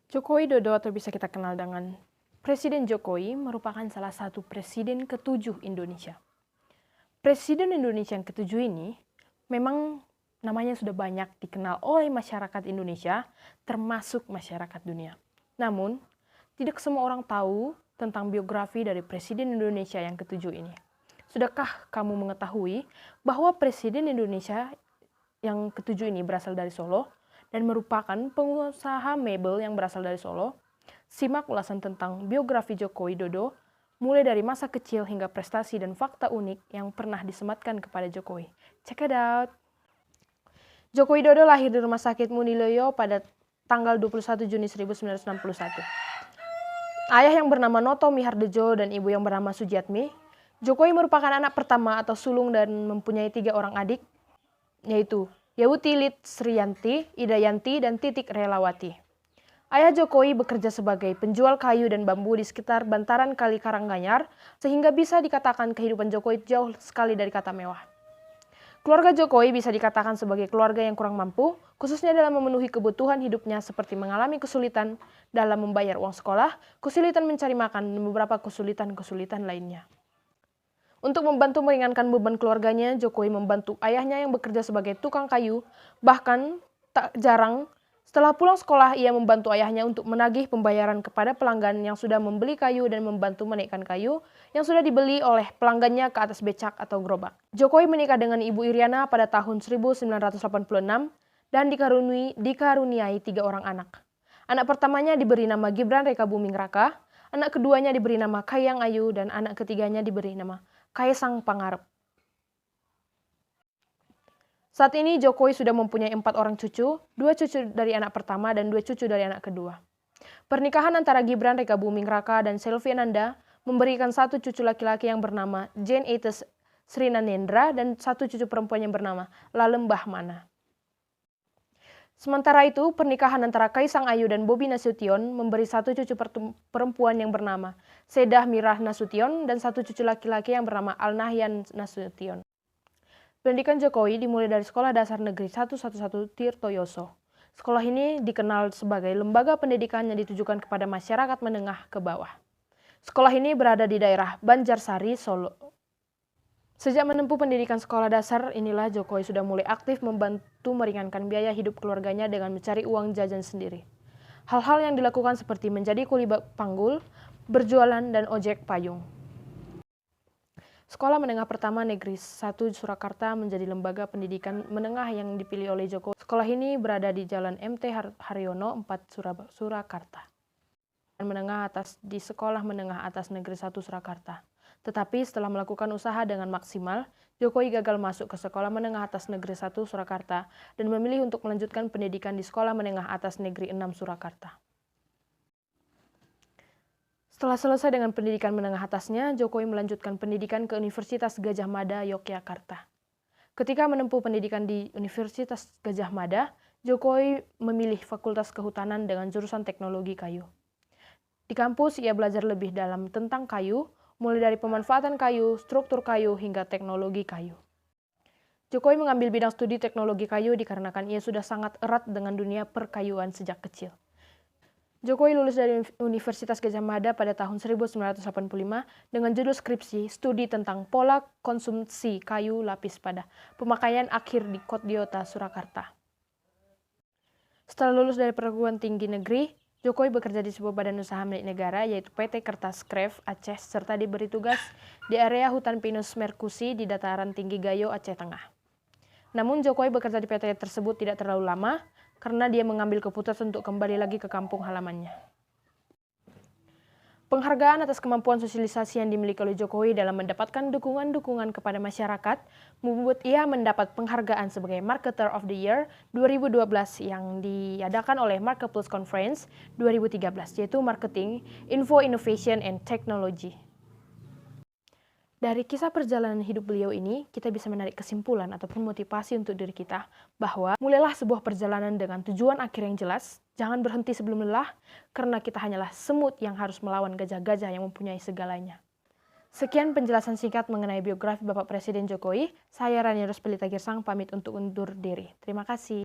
Joko Widodo atau bisa kita kenal dengan Presiden Jokowi merupakan salah satu presiden ketujuh Indonesia. Presiden Indonesia yang ketujuh ini memang namanya sudah banyak dikenal oleh masyarakat Indonesia, termasuk masyarakat dunia. Namun, tidak semua orang tahu tentang biografi dari Presiden Indonesia yang ketujuh ini. Sudahkah kamu mengetahui bahwa Presiden Indonesia yang ketujuh ini berasal dari Solo dan merupakan pengusaha mebel yang berasal dari Solo? Simak ulasan tentang biografi Joko Widodo, mulai dari masa kecil hingga prestasi dan fakta unik yang pernah disematkan kepada Jokowi. Check it out! Joko Widodo lahir di Rumah Sakit Muniloyo pada tanggal 21 Juni 1961. Ayah yang bernama Noto Mihardejo dan ibu yang bernama Sujiatmi. Jokowi merupakan anak pertama atau sulung dan mempunyai 3 orang adik, yaitu Yawuti Lid Sriyanti, Idayanti, dan Titik Relawati. Ayah Jokowi bekerja sebagai penjual kayu dan bambu di sekitar bantaran Kali Karanganyar, sehingga bisa dikatakan kehidupan Jokowi jauh sekali dari kata mewah. Keluarga Jokowi bisa dikatakan sebagai keluarga yang kurang mampu, khususnya dalam memenuhi kebutuhan hidupnya seperti mengalami kesulitan dalam membayar uang sekolah, kesulitan mencari makan, dan beberapa kesulitan-kesulitan lainnya. Untuk membantu meringankan beban keluarganya, Jokowi membantu ayahnya yang bekerja sebagai tukang kayu. Bahkan tak jarang setelah pulang sekolah ia membantu ayahnya untuk menagih pembayaran kepada pelanggan yang sudah membeli kayu dan membantu menaikkan kayu yang sudah dibeli oleh pelanggannya ke atas becak atau gerobak. Jokowi menikah dengan Ibu Iriana pada tahun 1986 dan dikaruniai 3 orang anak. Anak pertamanya diberi nama Gibran Reka Buming Raka, anak keduanya diberi nama Kahiyang Ayu, dan anak ketiganya diberi nama Kaisang Pangarep. Saat ini Jokowi sudah mempunyai 4 orang cucu, 2 cucu dari anak pertama dan 2 cucu dari anak kedua. Pernikahan antara Gibran Reka Buming Raka dan Selvi Ananda memberikan 1 cucu laki-laki yang bernama Jane Etes Srinanendra dan 1 cucu perempuan yang bernama Lalembah Mana. Sementara itu, pernikahan antara Kaisang Ayu dan Bobi Nasution memberi 1 cucu perempuan yang bernama Sedah Mirah Nasution dan 1 cucu laki-laki yang bernama Alnahyan Nasution. Pendidikan Jokowi dimulai dari Sekolah Dasar Negeri 111 Tirtoyoso. Sekolah ini dikenal sebagai lembaga pendidikan yang ditujukan kepada masyarakat menengah ke bawah. Sekolah ini berada di daerah Banjarsari, Solo. Sejak menempuh pendidikan sekolah dasar, inilah Jokowi sudah mulai aktif membantu meringankan biaya hidup keluarganya dengan mencari uang jajan sendiri. Hal-hal yang dilakukan seperti menjadi kuli panggul, berjualan, dan ojek payung. Sekolah Menengah Pertama Negeri 1 Surakarta menjadi lembaga pendidikan menengah yang dipilih oleh Jokowi. Sekolah ini berada di Jalan MT Haryono 4 Surakarta. Dan menengah atas di Sekolah Menengah Atas Negeri 1 Surakarta. Tetapi setelah melakukan usaha dengan maksimal, Jokowi gagal masuk ke Sekolah Menengah Atas Negeri 1 Surakarta dan memilih untuk melanjutkan pendidikan di Sekolah Menengah Atas Negeri 6 Surakarta. Setelah selesai dengan pendidikan menengah atasnya, Jokowi melanjutkan pendidikan ke Universitas Gadjah Mada, Yogyakarta. Ketika menempuh pendidikan di Universitas Gadjah Mada, Jokowi memilih Fakultas Kehutanan dengan jurusan Teknologi Kayu. Di kampus, ia belajar lebih dalam tentang kayu, mulai dari pemanfaatan kayu, struktur kayu, hingga teknologi kayu. Jokowi mengambil bidang studi teknologi kayu dikarenakan ia sudah sangat erat dengan dunia perkayuan sejak kecil. Jokowi lulus dari Universitas Gadjah Mada pada tahun 1985 dengan judul skripsi studi tentang pola konsumsi kayu lapis pada pemakaian akhir di Kotdiota, Surakarta. Setelah lulus dari perguruan tinggi negeri, Jokowi bekerja di sebuah badan usaha milik negara yaitu PT Kertas Kref Aceh serta diberi tugas di area hutan pinus Merkusi di dataran tinggi Gayo, Aceh Tengah. Namun Jokowi bekerja di PT tersebut tidak terlalu lama karena dia mengambil keputusan untuk kembali lagi ke kampung halamannya. Penghargaan atas kemampuan sosialisasi yang dimiliki oleh Jokowi dalam mendapatkan dukungan-dukungan kepada masyarakat membuat ia mendapat penghargaan sebagai Marketer of the Year 2012 yang diadakan oleh Marketplace Conference 2013, yaitu Marketing, Info, Innovation, and Technology. Dari kisah perjalanan hidup beliau ini, kita bisa menarik kesimpulan ataupun motivasi untuk diri kita bahwa mulailah sebuah perjalanan dengan tujuan akhir yang jelas, jangan berhenti sebelum lelah, karena kita hanyalah semut yang harus melawan gajah-gajah yang mempunyai segalanya. Sekian penjelasan singkat mengenai biografi Bapak Presiden Jokowi. Saya Rani Rospelita Girsang pamit untuk undur diri. Terima kasih.